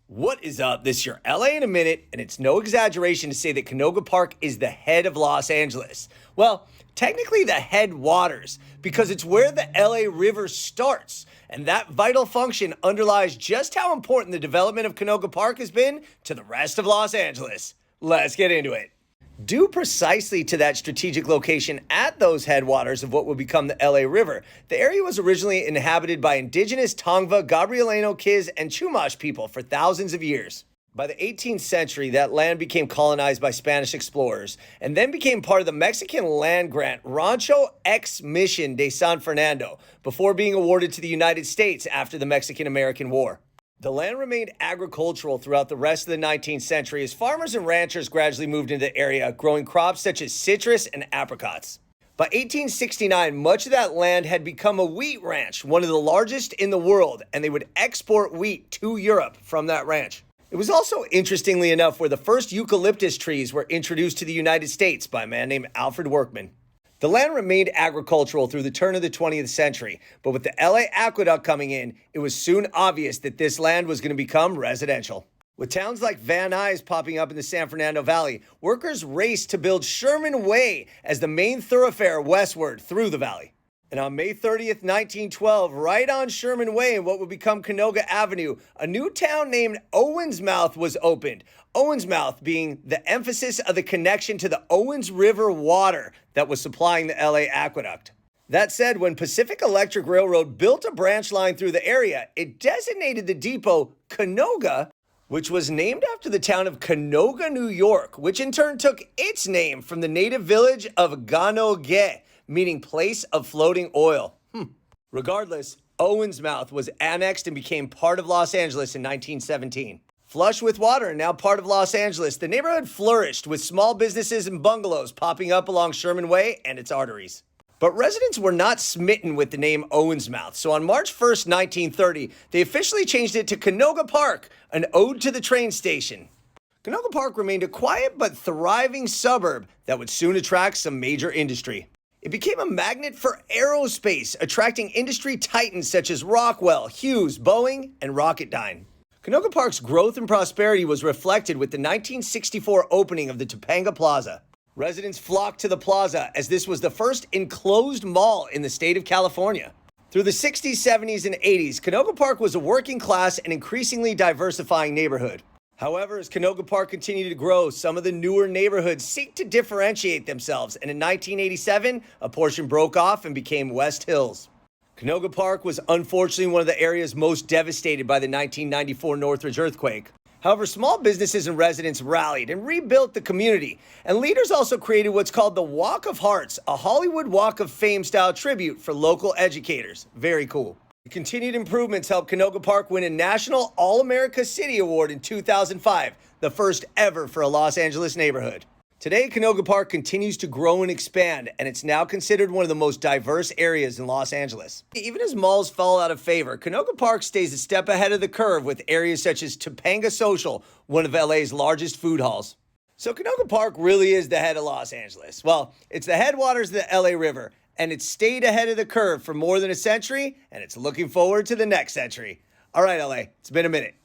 What is up? This is your LA in a minute, and it's no exaggeration to say that Canoga Park is the head of Los Angeles. Well, technically the headwaters, because it's where the LA River starts. And that vital function underlies just how important the development of Canoga Park has been to the rest of Los Angeles. Let's get into it. Due precisely to that strategic location at those headwaters of what would become the LA River, the area was originally inhabited by indigenous Tongva, Gabrielino, Kiz, and Chumash people for thousands of years. By the 18th century, that land became colonized by Spanish explorers and then became part of the Mexican land grant Rancho X Mission de San Fernando before being awarded to the United States after the Mexican-American War. The land remained agricultural throughout the rest of the 19th century as farmers and ranchers gradually moved into the area, growing crops such as citrus and apricots. By 1869, much of that land had become a wheat ranch, one of the largest in the world, and they would export wheat to Europe from that ranch. It was also, interestingly enough, where the first eucalyptus trees were introduced to the United States by a man named Alfred Workman. The land remained agricultural through the turn of the 20th century, but with the LA Aqueduct coming in, it was soon obvious that this land was going to become residential. With towns like Van Nuys popping up in the San Fernando Valley, workers raced to build Sherman Way as the main thoroughfare westward through the valley. And on May 30th, 1912, right on Sherman Way in what would become Canoga Avenue, a new town named Owensmouth was opened. Owensmouth being the emphasis of the connection to the Owens River water that was supplying the LA Aqueduct. That said, when Pacific Electric Railroad built a branch line through the area, it designated the depot Canoga, which was named after the town of Canoga, New York, which in turn took its name from the native village of Canoga, meaning place of floating oil. Regardless, Owensmouth was annexed and became part of Los Angeles in 1917. Flush with water and now part of Los Angeles, the neighborhood flourished with small businesses and bungalows popping up along Sherman Way and its arteries. But residents were not smitten with the name Owensmouth, so on March 1st, 1930, they officially changed it to Canoga Park, an ode to the train station. Canoga Park remained a quiet but thriving suburb that would soon attract some major industry. It became a magnet for aerospace, attracting industry titans such as Rockwell, Hughes, Boeing, and Rocketdyne. Canoga Park's growth and prosperity was reflected with the 1964 opening of the Topanga Plaza. Residents flocked to the plaza as this was the first enclosed mall in the state of California. Through the 60s, 70s, and 80s, Canoga Park was a working class and increasingly diversifying neighborhood. However, as Canoga Park continued to grow, some of the newer neighborhoods seek to differentiate themselves, and in 1987, a portion broke off and became West Hills. Canoga Park was unfortunately one of the areas most devastated by the 1994 Northridge earthquake. However, small businesses and residents rallied and rebuilt the community, and leaders also created what's called the Walk of Hearts, a Hollywood Walk of Fame style tribute for local educators. Very cool. The continued improvements helped Canoga Park win a National All-America City Award in 2005, the first ever for a Los Angeles neighborhood. Today, Canoga Park continues to grow and expand, and it's now considered one of the most diverse areas in Los Angeles. Even as malls fall out of favor, Canoga Park stays a step ahead of the curve with areas such as Topanga Social, one of LA's largest food halls. So Canoga Park really is the head of Los Angeles. Well, it's the headwaters of the LA River, and it's stayed ahead of the curve for more than a century, and it's looking forward to the next century. All right, LA, it's been a minute.